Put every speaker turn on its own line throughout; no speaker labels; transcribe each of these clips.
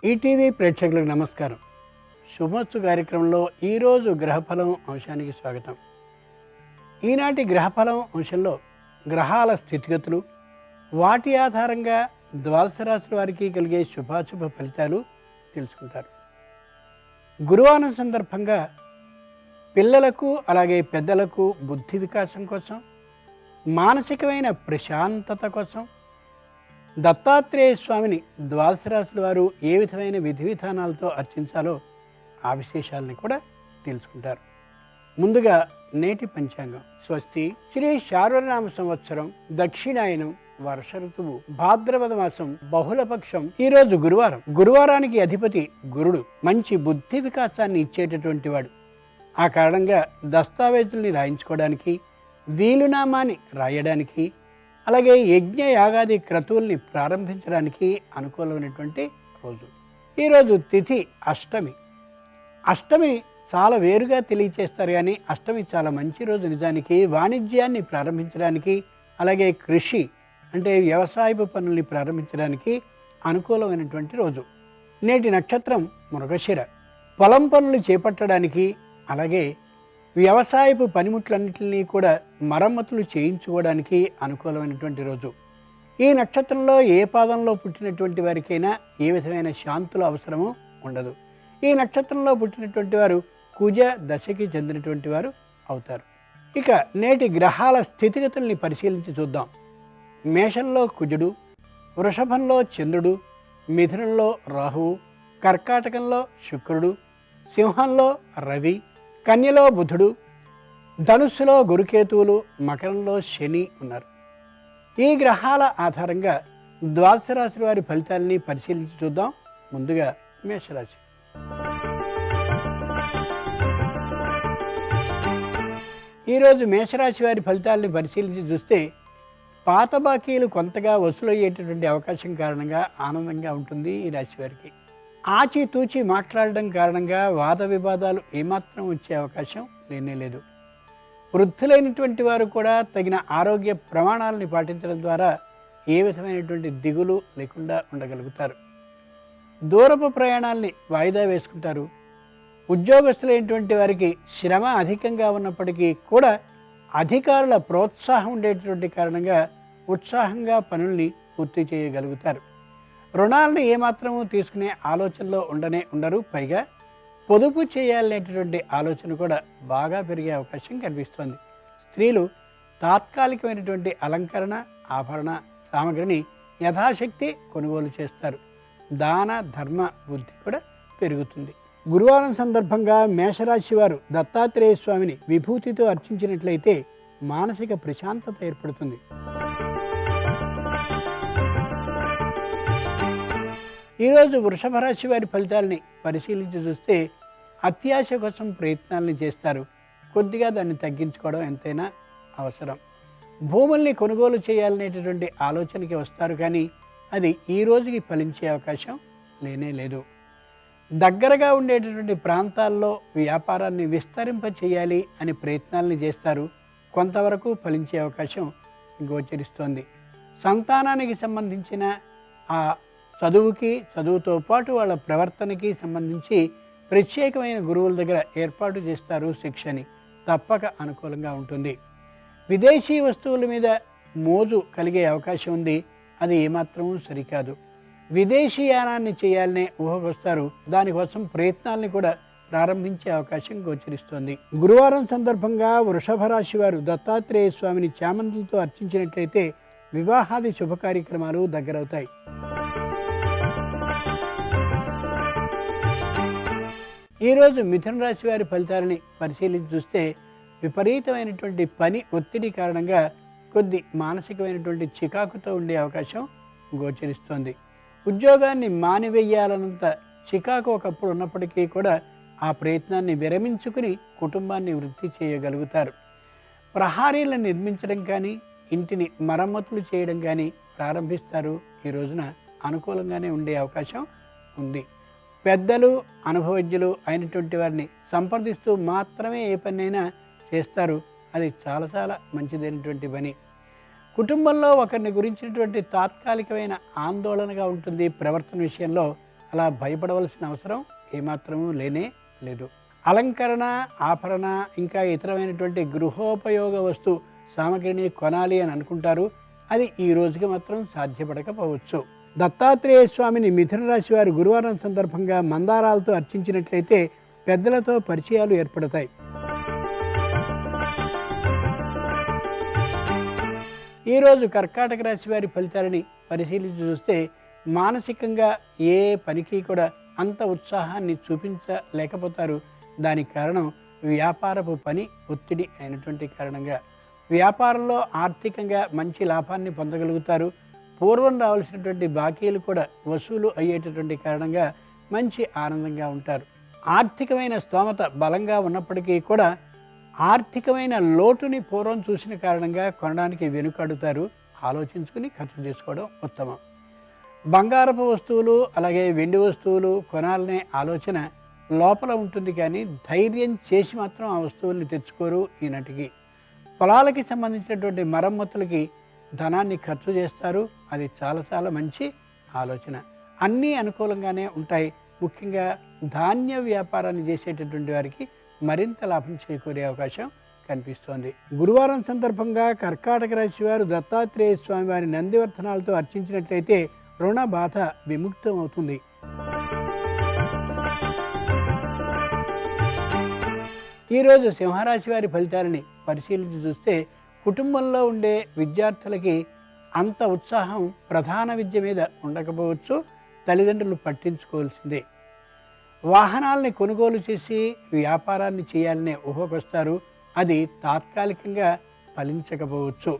ETV ప్రేక్షకులకు నమస్కారం. శుభోత్సు కార్యక్రమంలో ఈరోజు గ్రహఫలం అంశానికి స్వాగతం. ఈనాటి గ్రహఫలం అంశంలో గ్రహాల స్థితిగతులు, వాటి ఆధారంగా ద్వాదశ రాశుల వారికి కలిగే శుభాశుభ ఫలితాలు తెలుసుకుంటారు. గురువారం సందర్భంగా పిల్లలకు అలాగే పెద్దలకు బుద్ధి వికాసం కోసం, మానసికమైన ప్రశాంతత కోసం దత్తాత్రేయ స్వామిని ద్వాదశ రాశుల వారు ఏ విధమైన విధి విధానాలతో అర్చించాలో ఆ విశేషాలని కూడా తెలుసుకుంటారు. ముందుగా నేటి పంచాంగం. స్వస్తి శ్రీ శార్వనామ సంవత్సరం దక్షిణాయనం వర్ష ఋతువు భాద్రపద మాసం బహుళపక్షం. ఈరోజు గురువారం. గురువారానికి అధిపతి గురుడు. మంచి బుద్ధి వికాసాన్ని ఇచ్చేటటువంటి వాడు. ఆ కారణంగా దస్తావేజుల్ని రాయించుకోవడానికి, వీలునామాని రాయడానికి, అలాగే యజ్ఞ యాగాది క్రతువుల్ని ప్రారంభించడానికి అనుకూలమైనటువంటి రోజు. ఈరోజు తిథి అష్టమి. అష్టమి చాలా వేరుగా తెలియచేస్తారు, కానీ అష్టమి చాలా మంచి రోజు. నిజానికి వాణిజ్యాన్ని ప్రారంభించడానికి, అలాగే కృషి అంటే వ్యవసాయపు పనుల్ని ప్రారంభించడానికి అనుకూలమైనటువంటి రోజు. నేటి నక్షత్రం మృగశిర. పొలం పనులు చేపట్టడానికి, అలాగే వ్యవసాయపు పనిముట్లన్నింటినీ కూడా మరమ్మతులు చేయించుకోవడానికి అనుకూలమైనటువంటి రోజు. ఈ నక్షత్రంలో ఏ పాదంలో పుట్టినటువంటి వారికైనా ఏ విధమైన శాంతులు అవసరము ఉండదు. ఈ నక్షత్రంలో పుట్టినటువంటి వారు కుజ దశకి చెందినటువంటి వారు అవుతారు. ఇక నేటి గ్రహాల స్థితిగతుల్ని పరిశీలించి చూద్దాం. మేషంలో కుజుడు, వృషభంలో చంద్రుడు, మిథునంలో రాహువు, కర్కాటకంలో శుక్రుడు, సింహంలో రవి, కన్యలో బుధుడు, ధనుస్సులో గురుకేతువులు, మకరంలో శని ఉన్నారు. ఈ గ్రహాల ఆధారంగా ద్వాదశ రాశుల వారి ఫలితాలని పరిశీలించి చూద్దాం. ముందుగా మేషరాశి. ఈరోజు మేషరాశి వారి ఫలితాలని పరిశీలించి చూస్తే పాత బాకీలు కొంతగా వసూలయ్యేటటువంటి అవకాశం కారణంగా ఆనందంగా ఉంటుంది ఈ రాశి వారికి. ఆచితూచి మాట్లాడడం కారణంగా వాద వివాదాలు ఏమాత్రం వచ్చే అవకాశం లేనేలేదు. వృద్ధులైనటువంటి వారు కూడా తగిన ఆరోగ్య ప్రమాణాలని పాటించడం ద్వారా ఏ విధమైనటువంటి దిగులు లేకుండా ఉండగలుగుతారు. దూరపు ప్రయాణాలని వాయిదా వేసుకుంటారు. ఉద్యోగస్తులైనటువంటి వారికి శ్రమ అధికంగా ఉన్నప్పటికీ కూడా అధికారుల ప్రోత్సాహం ఉండేటటువంటి కారణంగా ఉత్సాహంగా పనుల్ని పూర్తి చేయగలుగుతారు. రుణాలను ఏమాత్రము తీసుకునే ఆలోచనలో ఉండరు. పైగా పొదుపు చేయాలనేటటువంటి ఆలోచన కూడా బాగా పెరిగే అవకాశం కనిపిస్తోంది. స్త్రీలు తాత్కాలికమైనటువంటి అలంకరణ, ఆభరణ సామగ్రిని యథాశక్తి కొనుగోలు చేస్తారు. దాన ధర్మ బుద్ధి కూడా పెరుగుతుంది. గురువారం సందర్భంగా మేషరాశి వారు దత్తాత్రేయ స్వామిని విభూతితో అర్చించినట్లయితే మానసిక ప్రశాంతత ఏర్పడుతుంది. ఈరోజు వృషభ రాశి వారి ఫలితాలని పరిశీలించి చూస్తే అత్యాశ కోసం ప్రయత్నాలను చేస్తారు. కొద్దిగా దాన్ని తగ్గించుకోవడం ఎంతైనా అవసరం. భూముల్ని కొనుగోలు చేయాలనేటటువంటి ఆలోచనకి వస్తారు, కానీ అది ఈ రోజుకి ఫలించే అవకాశం లేనేలేదు. దగ్గరగా ఉండేటటువంటి ప్రాంతాల్లో వ్యాపారాన్ని విస్తరింప చేయాలి అని ప్రయత్నాలను చేస్తారు. కొంతవరకు ఫలించే అవకాశం గోచరిస్తోంది. సంతానానికి సంబంధించిన ఆ చదువుతో పాటు వాళ్ళ ప్రవర్తనకి సంబంధించి ప్రత్యేకమైన గురువుల దగ్గర ఏర్పాటు చేస్తారు శిక్షని. తప్పక అనుకూలంగా ఉంటుంది. విదేశీ వస్తువుల మీద మోజు కలిగే అవకాశం ఉంది. అది ఏమాత్రమూ సరికాదు. విదేశీయానాన్ని చేయాలనే ఊహకొస్తారు. దానికోసం ప్రయత్నాలని కూడా ప్రారంభించే అవకాశం గోచరిస్తోంది. గురువారం సందర్భంగా వృషభ రాశి వారు దత్తాత్రేయ స్వామిని చామంతులతో అర్చించినట్లయితే వివాహాది శుభ కార్యక్రమాలు దగ్గరవుతాయి. ఈరోజు మిథున రాశి వారి ఫలితాలని పరిశీలించి చూస్తే విపరీతమైనటువంటి పని ఒత్తిడి కారణంగా కొద్ది మానసికమైనటువంటి చికాకుతో ఉండే అవకాశం గోచరిస్తోంది. ఉద్యోగాన్ని మానివేయాలన్నంత చికాకు ఒకప్పుడు ఉన్నప్పటికీ కూడా ఆ ప్రయత్నాన్ని విరమించుకుని కుటుంబాన్ని వృద్ధి చేయగలుగుతారు. ప్రహారీలను నిర్మించడం కానీ, ఇంటిని మరమ్మతులు చేయడం కానీ ప్రారంభిస్తారు. ఈ రోజున అనుకూలంగానే ఉండే అవకాశం ఉంది. పెద్దలు, అనుభవజ్ఞులు అయినటువంటి వారిని సంప్రదిస్తూ మాత్రమే ఏ పనైనా చేస్తారు. అది చాలా చాలా మంచిదైనటువంటి పని. కుటుంబంలో ఒకరిని గురించినటువంటి తాత్కాలికమైన ఆందోళనగా ఉంటుంది ప్రవర్తన విషయంలో. అలా భయపడవలసిన అవసరం ఏమాత్రమూ లేనే లేదు. అలంకరణ, ఆభరణ, ఇంకా ఇతరమైనటువంటి గృహోపయోగ వస్తు సామగ్రిని కొనాలి అని అనుకుంటారు. అది ఈ రోజుకి మాత్రం సాధ్యపడకపోవచ్చు. దత్తాత్రేయ స్వామిని మిథున రాశి వారు గురువారం సందర్భంగా మందారాలతో అర్చించినట్లయితే పెద్దలతో పరిచయాలు ఏర్పడతాయి. ఈరోజు కర్కాటక రాశి వారి ఫలితాలని పరిశీలించి చూస్తే మానసికంగా ఏ పనికి కూడా అంత ఉత్సాహాన్ని చూపించలేకపోతారు. దానికి కారణం వ్యాపారపు పని ఒత్తిడి అయినటువంటి కారణంగా. వ్యాపారంలో ఆర్థికంగా మంచి లాభాన్ని పొందగలుగుతారు. పూర్వం రావాల్సినటువంటి బాకీలు కూడా వసూలు అయ్యేటటువంటి కారణంగా మంచి ఆనందంగా ఉంటారు. ఆర్థికమైన స్తోమత బలంగా ఉన్నప్పటికీ కూడా ఆర్థికమైన లోటుని పూర్వం చూసిన కారణంగా కొనడానికి వెనుకాడుతారు. ఆలోచించుకుని ఖర్చు చేసుకోవడం ఉత్తమం. బంగారపు వస్తువులు అలాగే వెండి వస్తువులు కొనాలనే ఆలోచన లోపల ఉంటుంది, కానీ ధైర్యం చేసి మాత్రం ఆ వస్తువుల్ని తెచ్చుకోరు. ఈనాటికి పొలాలకి సంబంధించినటువంటి మరమ్మతులకి ధనాన్ని ఖర్చు చేస్తారు. అది చాలా చాలా మంచి ఆలోచన. అన్నీ అనుకూలంగానే ఉంటాయి. ముఖ్యంగా ధాన్య వ్యాపారాన్ని చేసేటటువంటి వారికి మరింత లాభం చేకూరే అవకాశం కనిపిస్తోంది. గురువారం సందర్భంగా కర్కాటక రాశి వారు దత్తాత్రేయ స్వామి వారి నందివర్ధనాలతో అర్చించినట్లయితే రుణ బాధ విముక్తం అవుతుంది. ఈరోజు సింహరాశి వారి ఫలితాలని పరిశీలించి చూస్తే కుటుంబంలో ఉండే విద్యార్థులకి అంత ఉత్సాహం ప్రధాన విద్య మీద ఉండకపోవచ్చు. తల్లిదండ్రులు పట్టించుకోవాల్సిందే. వాహనాలని కొనుగోలు చేసి వ్యాపారాన్ని చేయాలనే ఊహకొస్తారు. అది తాత్కాలికంగా ఫలించకపోవచ్చు.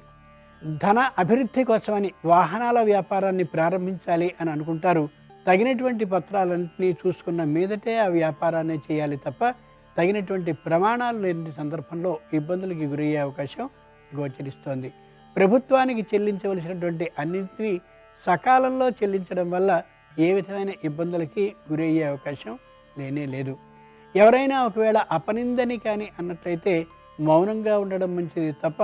ధన అభివృద్ధి కోసమని వాహనాల వ్యాపారాన్ని ప్రారంభించాలి అని అనుకుంటారు. తగినటువంటి పత్రాలన్నింటినీ చూసుకున్న మీదటే ఆ వ్యాపారాన్ని చేయాలి తప్ప తగినటువంటి ప్రమాణాలు లేని సందర్భంలో ఇబ్బందులకి గురయ్యే అవకాశం గోచరిస్తోంది. ప్రభుత్వానికి చెల్లించవలసినటువంటి అన్నింటినీ సకాలంలో చెల్లించడం వల్ల ఏ విధమైన ఇబ్బందులకి గురయ్యే అవకాశం లేనే లేదు. ఎవరైనా ఒకవేళ అపనిందని కానీ అన్నట్లయితే మౌనంగా ఉండడం మంచిది తప్ప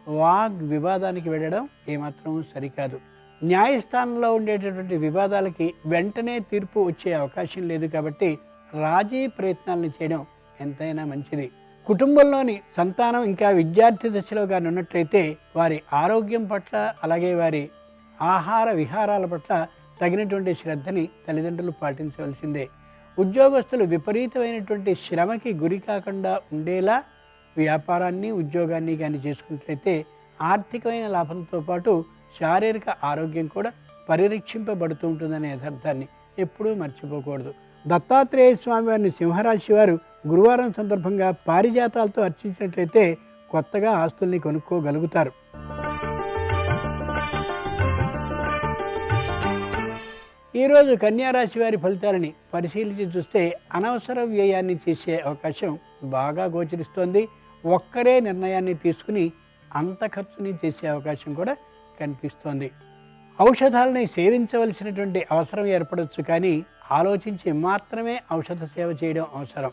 వాగ్ వివాదానికి వెళ్ళడం ఏమాత్రం సరికాదు. న్యాయస్థానంలో ఉండేటటువంటి వివాదాలకి వెంటనే తీర్పు వచ్చే అవకాశం లేదు. కాబట్టి రాజీ ప్రయత్నాలను చేయడం ఎంతైనా మంచిది. కుటుంబంలోని సంతానం ఇంకా విద్యార్థి దశలో కానీ ఉన్నట్లయితే వారి ఆరోగ్యం పట్ల అలాగే వారి ఆహార విహారాల పట్ల తగినటువంటి శ్రద్ధని తల్లిదండ్రులు పాటించవలసిందే. ఉద్యోగస్తులు విపరీతమైనటువంటి శ్రమకి గురి కాకుండా ఉండేలా వ్యాపారాన్ని ఉద్యోగాన్ని కానీ చేసుకున్నట్లయితే ఆర్థికమైన లాభంతో పాటు శారీరక ఆరోగ్యం కూడా పరిరక్షింపబడుతూ ఉంటుందనే యథార్థాన్ని ఎప్పుడూ మర్చిపోకూడదు. దత్తాత్రేయ స్వామి వారిని సింహరాశి వారు గురువారం సందర్భంగా పారిజాతాలతో అర్చించినట్లయితే కొత్తగా ఆస్తుల్ని కొనుక్కోగలుగుతారు. ఈరోజు కన్యారాశి వారి ఫలితాలని పరిశీలించి చూస్తే అనవసర వ్యయాన్ని చేసే అవకాశం బాగా గోచరిస్తోంది. ఒక్కరే నిర్ణయాన్ని తీసుకుని అంత ఖర్చుని చేసే అవకాశం కూడా కనిపిస్తోంది. ఔషధాలని సేవించవలసినటువంటి అవసరం ఏర్పడవచ్చు, కానీ ఆలోచించి మాత్రమే ఔషధ సేవ చేయడం అవసరం.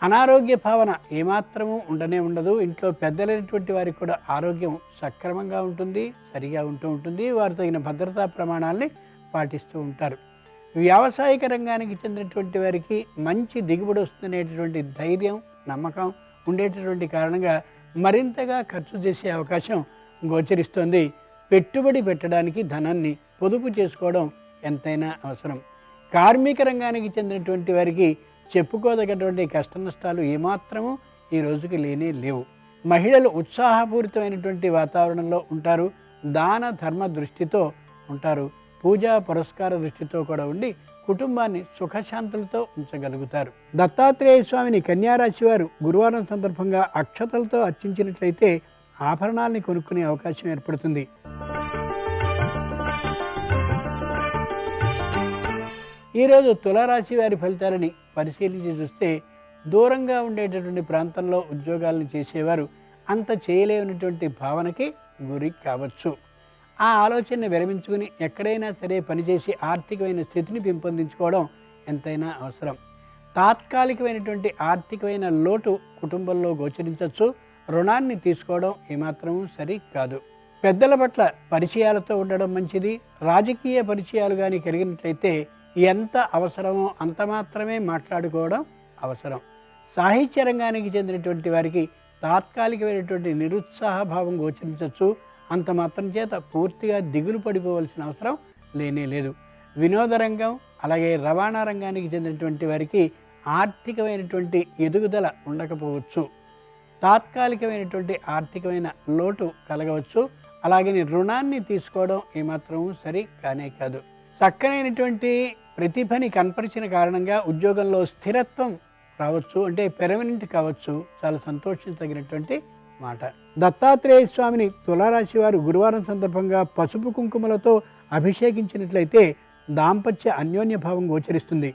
అనారోగ్య భావన ఏమాత్రము ఉండనే ఉండదు. ఇంట్లో పెద్దలైనటువంటి వారికి కూడా ఆరోగ్యం సక్రమంగా ఉంటుంది, సరిగా ఉంటూ ఉంటుంది. వారు తగిన భద్రతా ప్రమాణాలని పాటిస్తూ ఉంటారు. వ్యావసాయిక రంగానికి చెందినటువంటి వారికి మంచి దిగుబడి వస్తుందనేటటువంటి ధైర్యం, నమ్మకం ఉండేటటువంటి కారణంగా మరింతగా ఖర్చు చేసే అవకాశం గోచరిస్తోంది. పెట్టుబడి పెట్టడానికి ధనాన్ని పొదుపు చేసుకోవడం ఎంతైనా అవసరం. కార్మిక రంగానికి చెందినటువంటి వారికి చెప్పుకోదగినటువంటి కష్ట నష్టాలు ఏమాత్రము ఈ రోజుకి లేనే లేవు. మహిళలు ఉత్సాహపూరితమైనటువంటి వాతావరణంలో ఉంటారు. దాన ధర్మ దృష్టితో ఉంటారు. పూజా పురస్కార దృష్టితో కూడా ఉండి కుటుంబాన్ని సుఖశాంతులతో ఉంచగలుగుతారు. దత్తాత్రేయ స్వామిని కన్యారాశి వారు గురువారం సందర్భంగా అక్షతలతో అర్చించినట్లయితే ఆభరణాలని కొనుక్కునే అవకాశం ఏర్పడుతుంది. ఈరోజు తులారాశి వారి ఫలితాలని పరిశీలించి చూస్తే దూరంగా ఉండేటటువంటి ప్రాంతంలో ఉద్యోగాలను చేసేవారు అంత చేయలేనటువంటి భావనకి గురి కావచ్చు. ఆ ఆలోచనని విరమించుకుని ఎక్కడైనా సరే పనిచేసి ఆర్థికమైన స్థితిని పెంపొందించుకోవడం ఎంతైనా అవసరం. తాత్కాలికమైనటువంటి ఆర్థికమైన లోటు కుటుంబంలో గోచరించవచ్చు. రుణాన్ని తీసుకోవడం ఏమాత్రమూ సరి కాదు. పెద్దల పట్ల పరిచయాలతో ఉండడం మంచిది. రాజకీయ పరిచయాలు కానీ కలిగినట్లయితే ఎంత అవసరమో అంత మాత్రమే మాట్లాడుకోవడం అవసరం. సాహిత్య రంగానికి చెందినటువంటి వారికి తాత్కాలికమైనటువంటి నిరుత్సాహభావం గోచరించవచ్చు. అంత మాత్రం చేత పూర్తిగా దిగులు పడిపోవలసిన అవసరం లేనే లేదు. వినోద రంగం అలాగే రవాణా రంగానికి చెందినటువంటి వారికి ఆర్థికమైనటువంటి ఎదుగుదల ఉండకపోవచ్చు. తాత్కాలికమైనటువంటి ఆర్థికమైన లోటు కలగవచ్చు. అలాగే రుణాన్ని తీసుకోవడం ఏమాత్రం సరి కానే కాదు. చక్కనైనటువంటి ప్రతిభని కనపరిచిన కారణంగా ఉద్యోగంలో స్థిరత్వం రావచ్చు, అంటే పెర్మనెంట్ కావచ్చు. చాలా సంతోషించదగినటువంటి మాట. దత్తాత్రేయ స్వామిని తులారాశి వారు గురువారం సందర్భంగా పసుపు కుంకుమలతో అభిషేకించినట్లయితే దాంపత్య అన్యోన్య భావం గోచరిస్తుంది.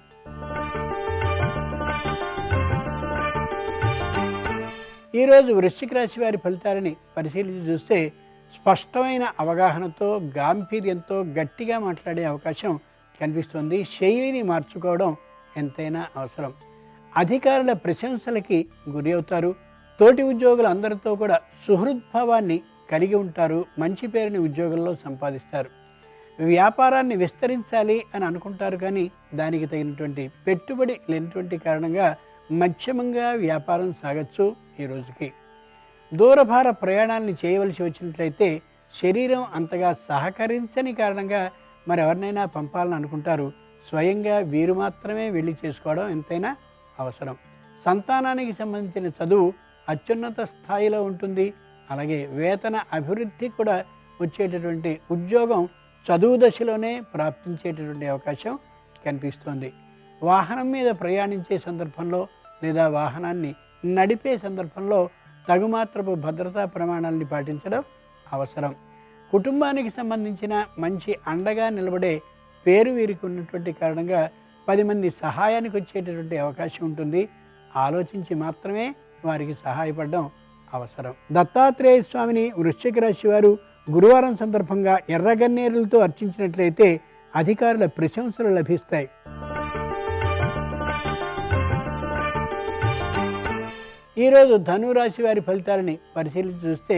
ఈరోజు వృశ్చిక రాశి వారి ఫలితాలని పరిశీలించి చూస్తే స్పష్టమైన అవగాహనతో గాంభీర్యంతో గట్టిగా మాట్లాడే అవకాశం కనిపిస్తుంది. శైలిని మార్చుకోవడం ఎంతైనా అవసరం. అధికారుల ప్రశంసలకి గురి అవుతారు. తోటి ఉద్యోగులు అందరితో కూడా సుహృద్భావాన్ని కలిగి ఉంటారు. మంచి పేరుని ఉద్యోగంలో సంపాదిస్తారు. వ్యాపారాన్ని విస్తరించాలి అని అనుకుంటారు, కానీ దానికి తగినటువంటి పెట్టుబడి లేనటువంటి కారణంగా మధ్యమంగా వ్యాపారం సాగచ్చు. ఈ రోజుకి దూరభార ప్రయాణాలని చేయవలసి వచ్చినట్లయితే శరీరం అంతగా సహకరించని కారణంగా మరెవరినైనా పంపాలని అనుకుంటారు. స్వయంగా వీరు మాత్రమే వెళ్ళి చేసుకోవడం ఎంతైనా అవసరం. సంతానానికి సంబంధించిన చదువు అత్యున్నత స్థాయిలో ఉంటుంది. అలాగే వేతన అభివృద్ధి కూడా వచ్చేటటువంటి ఉద్యోగం చదువు దశలోనే ప్రాప్తించేటటువంటి అవకాశం కనిపిస్తుంది. వాహనం మీద ప్రయాణించే సందర్భంలో లేదా వాహనాన్ని నడిపే సందర్భంలో తగుమాత్రపు భద్రతా ప్రమాణాలని పాటించడం అవసరం. కుటుంబానికి సంబంధించిన మంచి అండగా నిలబడే పేరు వీరికి ఉన్నటువంటి కారణంగా 10 మంది సహాయానికి వచ్చేటటువంటి అవకాశం ఉంటుంది. ఆలోచించి మాత్రమే వారికి సహాయపడడం అవసరం. దత్తాత్రేయ స్వామిని వృశ్చిక రాశి వారు గురువారం సందర్భంగా ఎర్రగన్నేరులతో అర్చించినట్లయితే అధికారుల ప్రశంసలు లభిస్తాయి. ఈరోజు ధనురాశి వారి ఫలితాలని పరిశీలించి చూస్తే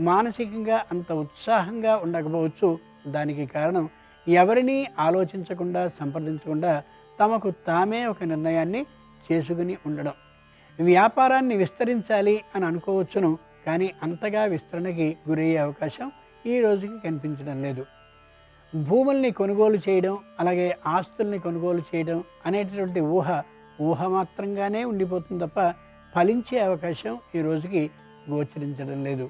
మానసికంగా అంత ఉత్సాహంగా ఉండకపోవచ్చు. దానికి కారణం ఎవరినీ ఆలోచించకుండా సంప్రదించకుండా తమకు తామే ఒక నిర్ణయాన్ని చేసుకుని ఉండడం. వ్యాపారాన్ని విస్తరించాలి అని అనుకోవచ్చును, కానీ అంతగా విస్తరణకి గురయ్యే అవకాశం ఈ రోజుకి కనిపించడం లేదు. భూముల్ని కొనుగోలు చేయడం అలాగే ఆస్తుల్ని కొనుగోలు చేయడం అనేటటువంటి ఊహ మాత్రంగానే ఉండిపోతుంది తప్ప ఫలించే అవకాశం ఈ రోజుకి గోచరించడం లేదు.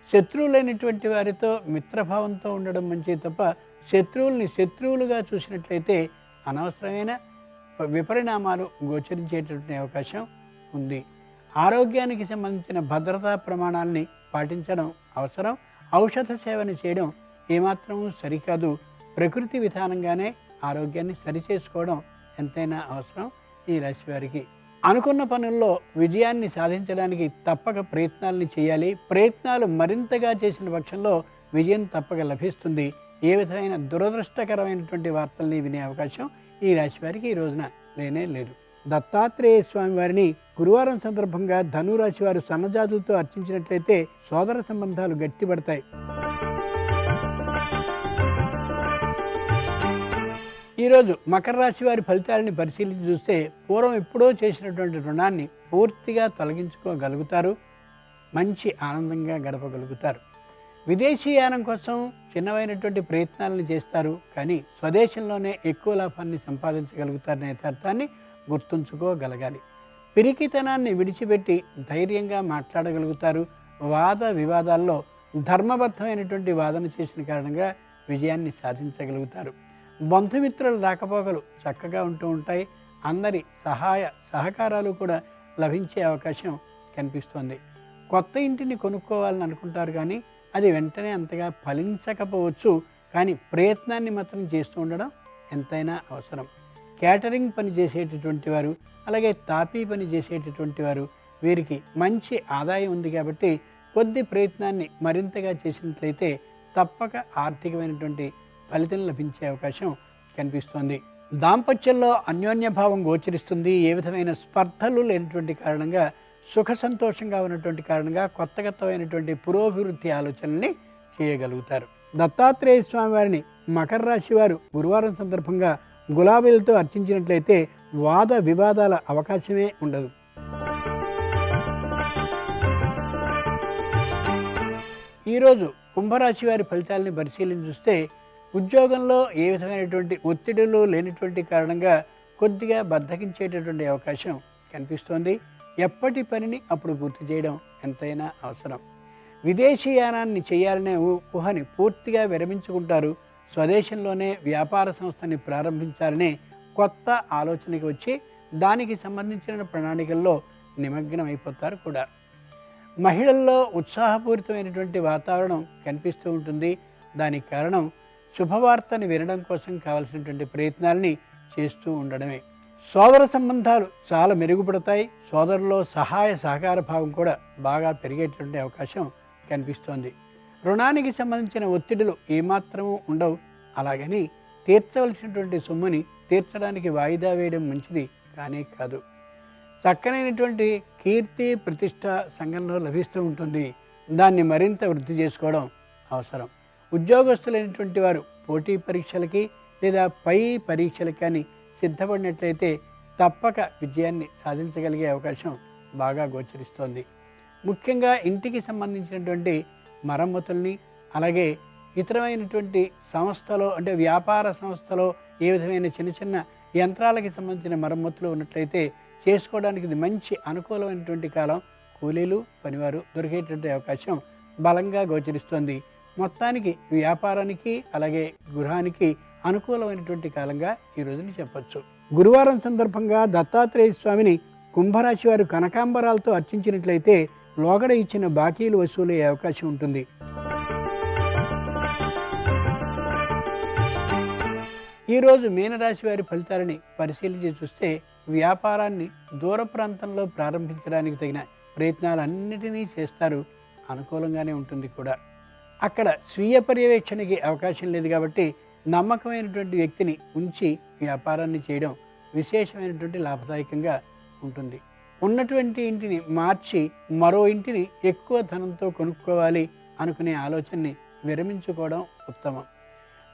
శత్రువులైనటువంటి వారితో మిత్రభావంతో ఉండడం మంచిది తప్ప శత్రువుల్ని శత్రువులుగా చూసినట్లయితే అనవసరమైన విపరిణామాలు గోచరించేటటువంటి అవకాశం ఉంది. ఆరోగ్యానికి సంబంధించిన భద్రతా ప్రమాణాలని పాటించడం అవసరం. ఔషధ సేవను చేయడం ఏమాత్రమూ సరికాదు. ప్రకృతి విధానంగానే ఆరోగ్యాన్ని సరిచేసుకోవడం ఎంతైనా అవసరం ఈ రాశి వారికి. అనుకున్న పనుల్లో విజయాన్ని సాధించడానికి తప్పక ప్రయత్నాలని చేయాలి. ప్రయత్నాలు మరింతగా చేసిన పక్షంలో విజయం తప్పక లభిస్తుంది. ఏ విధమైన దురదృష్టకరమైనటువంటి వార్తల్ని వినే అవకాశం ఈ రాశి వారికి ఈ రోజున లేనే లేదు. దత్తాత్రేయ స్వామి వారిని గురువారం సందర్భంగా ధనురాశి వారు సన్నజాతులతో అర్చించినట్లయితే సోదర సంబంధాలు గట్టిపడతాయి. ఈరోజు మకర రాశి వారి ఫలితాలని పరిశీలించి చూస్తే పూర్వం ఎప్పుడో చేసినటువంటి రుణాన్ని పూర్తిగా తొలగించుకోగలుగుతారు. మంచి ఆనందంగా గడపగలుగుతారు. విదేశీయానం కోసం చిన్నవైనటువంటి ప్రయత్నాలను చేస్తారు, కానీ స్వదేశంలోనే ఎక్కువ లాభాన్ని సంపాదించగలుగుతారనే యథార్థాన్ని గుర్తుంచుకోగలగాలి. పిరికితనాన్ని విడిచిపెట్టి ధైర్యంగా మాట్లాడగలుగుతారు. వాద వివాదాల్లో ధర్మబద్ధమైనటువంటి వాదన చేసిన కారణంగా విజయాన్ని సాధించగలుగుతారు. బంధుమిత్రుల రాకపోకలు చక్కగా ఉంటూ ఉంటాయి. అందరి సహకారాలు కూడా లభించే అవకాశం కనిపిస్తుంది. కొత్త ఇంటిని కొనుక్కోవాలని అనుకుంటారు, కానీ అది వెంటనే అంతగా ఫలించకపోవచ్చు. కానీ ప్రయత్నాన్ని మాత్రం చేస్తూ ఉండడం ఎంతైనా అవసరం. క్యాటరింగ్ పని చేసేటటువంటి వారు అలాగే తాపీ పని చేసేటటువంటి వారు వీరికి మంచి ఆదాయం ఉంది కాబట్టి కొద్ది ప్రయత్నాన్ని మరింతగా చేసినట్లయితే తప్పక ఆర్థికమైనటువంటి ఫలితం లభించే అవకాశం కనిపిస్తుంది. దాంపత్యంలో అన్యోన్యభావం గోచరిస్తుంది. ఏ విధమైన స్పర్ధలు లేనటువంటి కారణంగా సుఖ సంతోషంగా ఉన్నటువంటి కారణంగా కొత్తగతమైనటువంటి పురోభివృద్ధి ఆలోచనల్ని చేయగలుగుతారు. దత్తాత్రేయ స్వామి వారిని మకర రాశి వారు గురువారం సందర్భంగా గులాబీలతో అర్చించినట్లయితే వాద వివాదాల అవకాశమే ఉండదు. ఈరోజు కుంభరాశి వారి ఫలితాలని పరిశీలించి చూస్తే ఉద్యోగంలో ఏ విధమైనటువంటి ఒత్తిడులు లేనటువంటి కారణంగా కొద్దిగా బద్ధకించేటటువంటి అవకాశం కనిపిస్తోంది. ఎప్పటి పనిని అప్పుడు పూర్తి చేయడం ఎంతైనా అవసరం. విదేశీయానాన్ని చేయాలనే ఊహని పూర్తిగా విరమించుకుంటారు. స్వదేశంలోనే వ్యాపార సంస్థని ప్రారంభించాలనే కొత్త ఆలోచనకి వచ్చి దానికి సంబంధించిన ప్రణాళికల్లో నిమగ్నం అయిపోతారు కూడా. మహిళల్లో ఉత్సాహపూరితమైనటువంటి వాతావరణం కనిపిస్తూ ఉంటుంది. దానికి కారణం శుభవార్తని వినడం కోసం కావలసినటువంటి ప్రయత్నాల్ని చేస్తూ ఉండడమే. సోదర సంబంధాలు చాలా మెరుగుపడతాయి. సోదరులో సహాయ సహకార భావం కూడా బాగా పెరిగేటువంటి అవకాశం కనిపిస్తోంది. రుణానికి సంబంధించిన ఒత్తిడులు ఏమాత్రమూ ఉండవు. అలాగని తీర్చవలసినటువంటి సొమ్ముని తీర్చడానికి వాయిదా వేయడం మంచిది కానే కాదు. చక్కనైనటువంటి కీర్తి ప్రతిష్ట సంఘంలో లభిస్తూ ఉంటుంది. దాన్ని మరింత వృద్ధి చేసుకోవడం అవసరం. ఉద్యోగస్తులైనటువంటి వారు పోటీ పరీక్షలకి లేదా పై పరీక్షలకి కానీ సిద్ధపడినట్లయితే తప్పక విజయాన్ని సాధించగలిగే అవకాశం బాగా గోచరిస్తోంది. ముఖ్యంగా ఇంటికి సంబంధించినటువంటి మరమ్మతుల్ని, అలాగే ఇతరమైనటువంటి సంస్థలో అంటే వ్యాపార సంస్థలో ఏ విధమైన చిన్న చిన్న యంత్రాలకి సంబంధించిన మరమ్మతులు ఉన్నట్లయితే చేసుకోవడానికి ఇది మంచి అనుకూలమైనటువంటి కాలం. కూలీలు పనివారు దొరికేటువంటి అవకాశం బలంగా గోచరిస్తోంది. మొత్తానికి వ్యాపారానికి అలాగే గృహానికి అనుకూలమైనటువంటి కాలంగా ఈ రోజుని చెప్పొచ్చు. గురువారం సందర్భంగా దత్తాత్రేయ స్వామిని కుంభరాశి వారు కనకాంబరాలతో అర్చించినట్లయితే లోగడ ఇచ్చిన బాకీలు వసూలయ్యే అవకాశం ఉంటుంది. ఈరోజు మీనరాశి వారి ఫలితాలని పరిశీలించి చూస్తే వ్యాపారాన్ని దూర ప్రాంతంలో ప్రారంభించడానికి తగిన ప్రయత్నాలన్నిటినీ చేస్తారు. అనుకూలంగానే ఉంటుంది కూడా. అక్కడ స్వీయ పర్యవేక్షణకి అవకాశం లేదు కాబట్టి నమ్మకమైనటువంటి వ్యక్తిని ఉంచి వ్యాపారాన్ని చేయడం విశేషమైనటువంటి లాభదాయకంగా ఉంటుంది. ఉన్నటువంటి ఇంటిని మార్చి మరో ఇంటిని ఎక్కువ ధనంతో కొనుక్కోవాలి అనుకునే ఆలోచనని విరమించుకోవడం ఉత్తమం.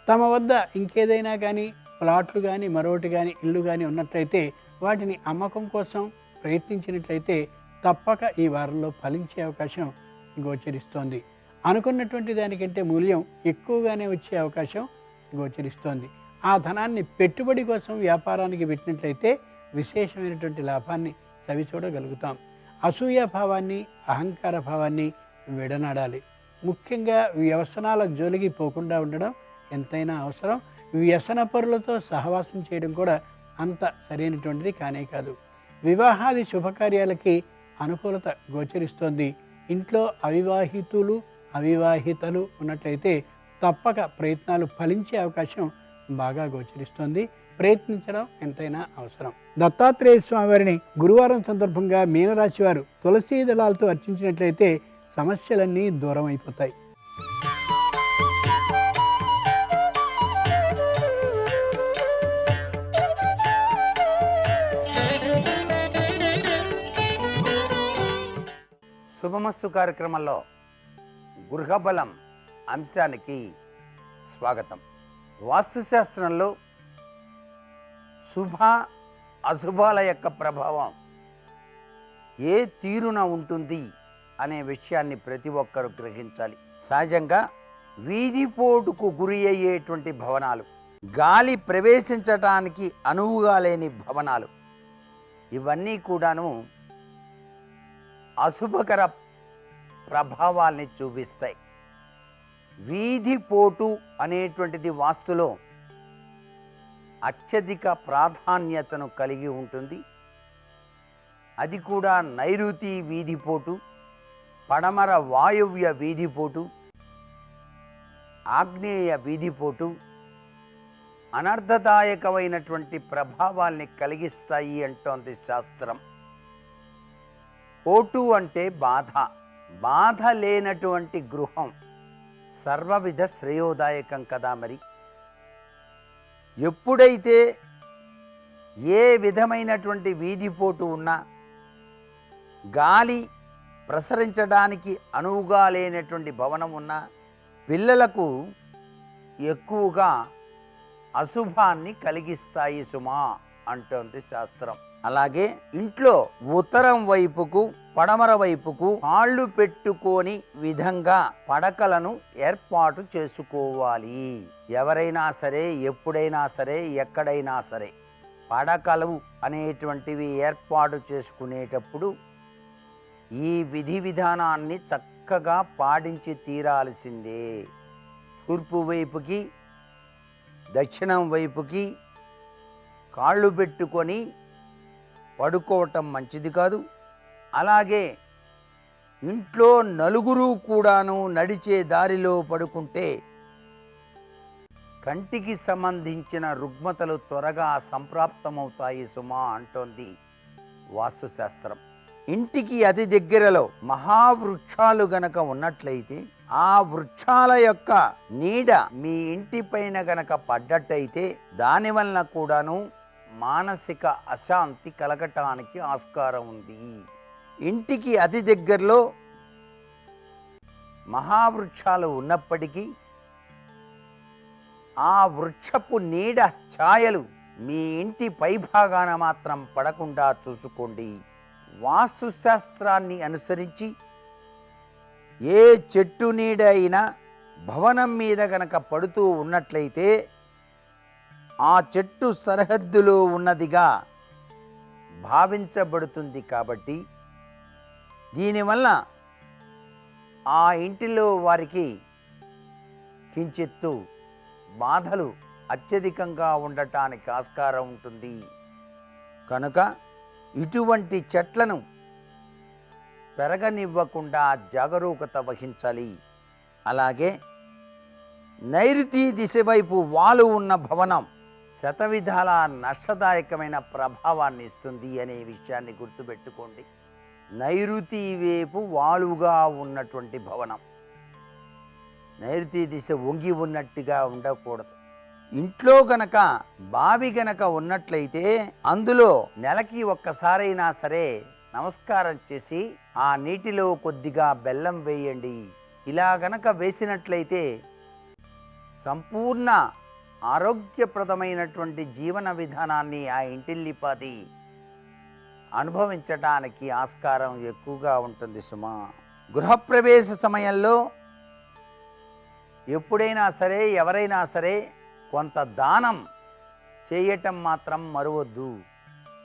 తమ వద్ద ఇంకేదైనా కానీ ప్లాట్లు కానీ మరొకటి కానీ ఇల్లు కానీ ఉన్నట్లయితే వాటిని అమ్మకం కోసం ప్రయత్నించినట్లయితే తప్పక ఈ వారంలో ఫలించే అవకాశం గోచరిస్తోంది. అనుకున్నటువంటి దానికంటే మూల్యం ఎక్కువగానే వచ్చే అవకాశం గోచరిస్తోంది. ఆ ధనాన్ని పెట్టుబడి కోసం వ్యాపారానికి పెట్టినట్లయితే విశేషమైనటువంటి లాభాన్ని చవిచూడగలుగుతాం. అసూయ భావాన్ని, అహంకార భావాన్ని విడనాడాలి. ముఖ్యంగా వ్యసనాల జోలికి పోకుండా ఉండడం ఎంతైనా అవసరం. వ్యసన పరులతో సహవాసం చేయడం కూడా అంత సరైనటువంటిది కానే కాదు. వివాహాది శుభకార్యాలకి అనుకూలత గోచరిస్తోంది. ఇంట్లో అవివాహితులు అవివాహితలు ఉన్నట్లయితే తప్పక ప్రయత్నాలు ఫలించే అవకాశం బాగా గోచరిస్తోంది. ప్రయత్నించడం ఎంతైనా అవసరం. దత్తాత్రేయ స్వామి వారిని గురువారం సందర్భంగా మీనరాశి వారు తులసీ దళాలతో అర్చించినట్లయితే సమస్యలన్నీ దూరం అయిపోతాయి.
శుభమస్తు కార్యక్రమంలో గృహబలం అంశానికి స్వాగతం. వాస్తుశాస్త్రంలో శుభ అశుభాల యొక్క ప్రభావం ఏ తీరున ఉంటుంది అనే విషయాన్ని ప్రతి ఒక్కరూ గ్రహించాలి. సహజంగా వీధిపోటుకు గురి అయ్యేటువంటి భవనాలు, గాలి ప్రవేశించటానికి అనువుగా లేని భవనాలు, ఇవన్నీ కూడాను అశుభకర ప్రభావాల్ని చూపిస్తాయి. వీధిపోటు అనేటువంటిది వాస్తులో అత్యధిక ప్రాధాన్యతను కలిగి ఉంటుంది. అది కూడా నైరుతి వీధిపోటు, పడమర వాయువ్య వీధిపోటు, ఆగ్నేయ వీధిపోటు అనర్థదాయకమైనటువంటి ప్రభావాల్ని కలిగిస్తాయి అంటోంది శాస్త్రం. పోటు అంటే బాధ. బాధ లేనటువంటి గృహం సర్వవిధ శ్రేయోదాయకం కదా. మరి ఎప్పుడైతే ఏ విధమైనటువంటి వీధిపోటు ఉన్నా, గాలి ప్రసరించడానికి అనువుగా లేనటువంటి భవనం ఉన్నా, పిల్లలకు ఎక్కువగా అశుభాన్ని కలిగిస్తాయి సుమా అంటోంది శాస్త్రం. అలాగే ఇంట్లో ఉత్తరం వైపుకు పడమర వైపుకు కాళ్ళు పెట్టుకోని విధంగా పడకలను ఏర్పాటు చేసుకోవాలి. ఎవరైనా సరే, ఎప్పుడైనా సరే, ఎక్కడైనా సరే పడకలు అనేటువంటివి ఏర్పాటు చేసుకునేటప్పుడు ఈ విధి విధానాన్ని చక్కగా పాటించి తీరాల్సిందే. తూర్పు వైపుకి దక్షిణం వైపుకి కాళ్ళు పెట్టుకొని పడుకోవటం మంచిది కాదు. అలాగే ఇంట్లో నలుగురు కూడాను నడిచే దారిలో పడుకుంటే కంటికి సంబంధించిన రుగ్మతలు త్వరగా సంప్రాప్తమవుతాయి సుమా అంటోంది వాస్తుశాస్త్రం. ఇంటికి అతి దగ్గరలో మహావృక్షాలు గనక ఉన్నట్లయితే ఆ వృక్షాల యొక్క నీడ మీ ఇంటి పైన గనక పడ్డట్టయితే దానివల్ల కూడాను మానసిక అశాంతి కలగటానికి ఆస్కారం ఉంది. ఇంటికి అతి దగ్గరలో మహావృక్షాలు ఉన్నప్పటికీ ఆ వృక్షపు నీడ ఛాయలు మీ ఇంటి పైభాగాన మాత్రం పడకుండా చూసుకోండి. వాస్తుశాస్త్రాన్ని అనుసరించి ఏ చెట్టు నీడ అయినా భవనం మీద గనక పడుతూ ఉన్నట్లయితే ఆ చెట్టు సరిహద్దులో ఉన్నదిగా భావించబడుతుంది. కాబట్టి దీనివల్ల ఆ ఇంటిలో వారికి కించిత్తు బాధలు అత్యధికంగా ఉండటానికి ఆస్కారం ఉంటుంది. కనుక ఇటువంటి చెట్లను పెరగనివ్వకుండా జాగరూకత వహించాలి. అలాగే నైరుతి దిశ వైపు వాలు ఉన్న భవనం శతవిధాల నష్టదాయకమైన ప్రభావాన్ని ఇస్తుంది అనే విషయాన్ని గుర్తుపెట్టుకోండి. నైరుతి వైపు వాలుగా ఉన్నటువంటి భవనం, నైరుతి దిశ వంగి ఉన్నట్టుగా ఉండకూడదు. ఇంట్లో గనక బావి గనక ఉన్నట్లయితే అందులో నెలకి ఒక్కసారైనా సరే నమస్కారం చేసి ఆ నీటిలో కొద్దిగా బెల్లం వేయండి. ఇలా గనక వేసినట్లయితే సంపూర్ణ ఆరోగ్యప్రదమైనటువంటి జీవన విధానాన్ని ఆ ఇంటిల్లిపాది అనుభవించటానికి ఆస్కారం ఎక్కువగా ఉంటుంది సుమా. గృహప్రవేశ సమయంలో ఎప్పుడైనా సరే, ఎవరైనా సరే కొంత దానం చేయటం మాత్రం మరువద్దు.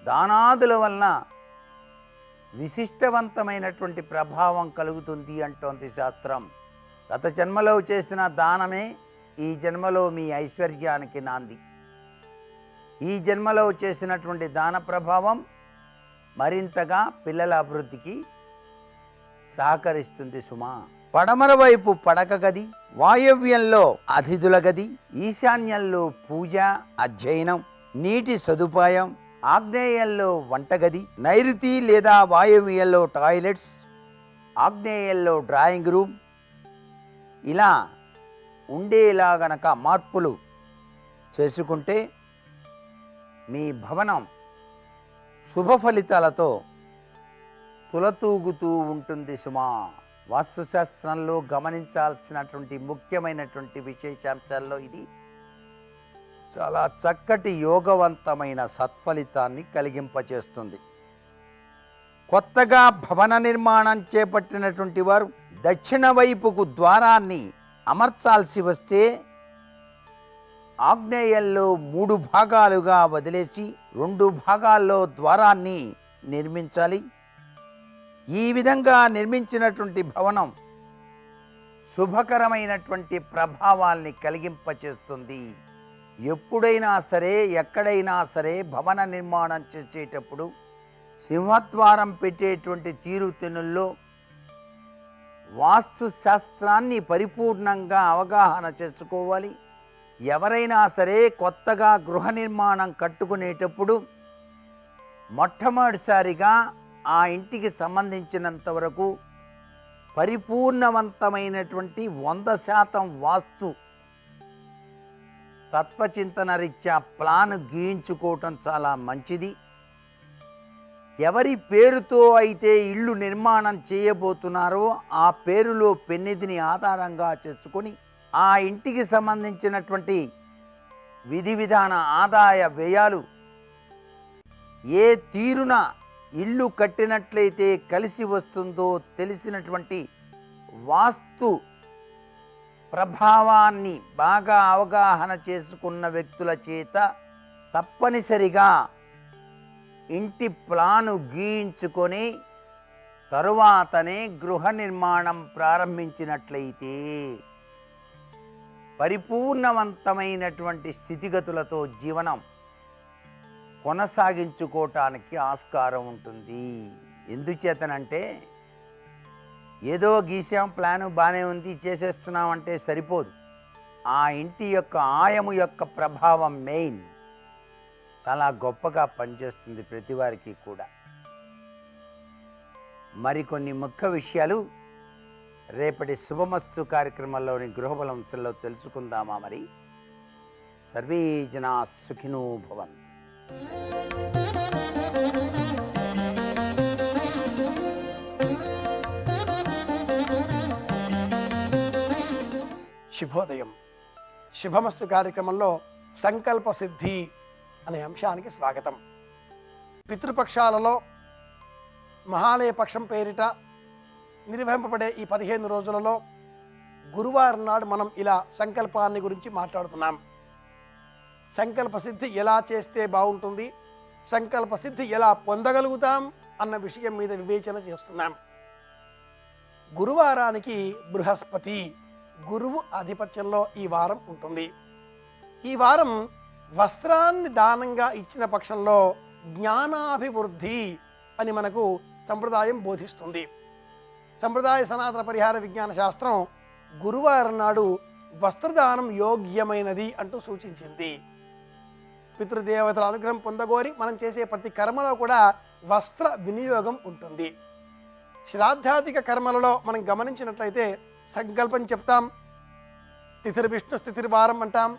దానాదుల వలన విశిష్టవంతమైనటువంటి ప్రభావం కలుగుతుంది అంటోంది శాస్త్రం. గత జన్మలో చేసిన దానమే ఈ జన్మలో మీ ఐశ్వర్యానికి నాంది. ఈ జన్మలో చేసినటువంటి దాన ప్రభావం మరింతగా పిల్లల అభివృద్ధికి సహకరిస్తుంది సుమా. పడమర వైపు పడక గది, వాయవ్యంలో అతిథుల గది, ఈశాన్యంలో పూజ, అధ్యయనం, నీటి సదుపాయం, ఆగ్నేయంలో వంటగది, నైరుతి లేదా వాయవ్యంలో టాయిలెట్స్, ఆగ్నేయంలో డ్రాయింగ్ రూమ్ ఇలా ఉండేలా గనక మార్పులు చేసుకుంటే మీ భవనం శుభ ఫలితాలతో తులతూగుతూ ఉంటుంది సుమా. వాస్తుశాస్త్రంలో గమనించాల్సినటువంటి ముఖ్యమైనటువంటి విశేషాంశాల్లో ఇది చాలా చక్కటి యోగవంతమైన సత్ఫలితాన్ని కలిగింపచేస్తుంది. కొత్తగా భవన నిర్మాణం చేపట్టినటువంటి వారు దక్షిణ వైపుకు ద్వారాన్ని అమర్చాల్సి వస్తే ఆగ్నేయంలో 3 భాగాలుగా వదిలేసి 2 భాగాల్లో ద్వారాన్ని నిర్మించాలి. ఈ విధంగా నిర్మించినటువంటి భవనం శుభకరమైనటువంటి ప్రభావాల్ని కలిగింపచేస్తుంది. ఎప్పుడైనా సరే, ఎక్కడైనా సరే భవన నిర్మాణం చేసేటప్పుడు సింహద్వారం పెట్టేటువంటి తీరుతెన్నుల్లో వాస్తు శాస్త్రాన్ని పరిపూర్ణంగా అవగాహన చేసుకోవాలి. ఎవరైనా సరే కొత్తగా గృహ నిర్మాణం కట్టుకునేటప్పుడు మొట్టమొదటిసారిగా ఆ ఇంటికి సంబంధించినంత వరకు పరిపూర్ణవంతమైనటువంటి 100% వాస్తు తత్వచింతన రీత్యా ప్లాన్ గీయించుకోవటం చాలా మంచిది. ఎవరి పేరుతో అయితే ఇల్లు నిర్మాణం చేయబోతున్నారో ఆ పేరులో పెన్నిధిని ఆధారంగా చేసుకొని ఆ ఇంటికి సంబంధించినటువంటి విధి విధాన ఆదాయ వ్యయాలు ఏ తీరున ఇల్లు కట్టినట్లయితే కలిసి వస్తుందో తెలిసినటువంటి వాస్తు ప్రభావాన్ని బాగా అవగాహన చేసుకున్న వ్యక్తుల చేత తప్పనిసరిగా ఇంటి ప్లాను గీయించుకొని తరువాతనే గృహ నిర్మాణం ప్రారంభించినట్లయితే పరిపూర్ణవంతమైనటువంటి స్థితిగతులతో జీవనం కొనసాగించుకోవటానికి ఆస్కారం ఉంటుంది. ఎందుచేతనంటే ఏదో గీసాం, ప్లాను బాగానే ఉంది, చేసేస్తున్నాం అంటే సరిపోదు. ఆ ఇంటి యొక్క ఆయము యొక్క ప్రభావం మెయిన్ చాలా గొప్పగా పనిచేస్తుంది ప్రతి వారికి కూడా. మరికొన్ని ముఖ్య విషయాలు రేపటి శుభమస్తు కార్యక్రమంలోని గృహబలంలో తెలుసుకుందామా? మరి సర్వే జనా సుఖినో భవంతు.
శుభోదయం. శుభమస్తు కార్యక్రమంలో సంకల్ప సిద్ధి అనే అంశానికి స్వాగతం. పితృపక్షాలలో మహాలయ పక్షం పేరిట నిర్వహింపబడే ఈ 15 రోజులలో గురువారం నాడు మనం ఇలా సంకల్పాన్ని గురించి మాట్లాడుతున్నాం. సంకల్ప సిద్ధి ఎలా చేస్తే బాగుంటుంది, సంకల్ప సిద్ధి ఎలా పొందగలుగుతాం అన్న విషయం మీద వివేచన చేస్తున్నాం. గురువారానికి బృహస్పతి గురువు ఆధిపత్యంలో ఈ వారం ఉంటుంది. ఈ వారం వస్త్రాన్ని దానంగా ఇచ్చిన పక్షంలో జ్ఞానాభివృద్ధి అని మనకు సంప్రదాయం బోధిస్తుంది. సంప్రదాయ సనాతన పరిహార విజ్ఞాన శాస్త్రం గురువారం నాడు వస్త్రదానం యోగ్యమైనది అంటూ సూచించింది. పితృదేవతల అనుగ్రహం పొందగోరి మనం చేసే ప్రతి కర్మలో కూడా వస్త్ర వినియోగం ఉంటుంది. శ్రాద్ధాధిక కర్మలలో మనం గమనించినట్లయితే సంకల్పం చెప్తాం, తిథిర్ విష్ణు స్థితిర్వారం అంటాం,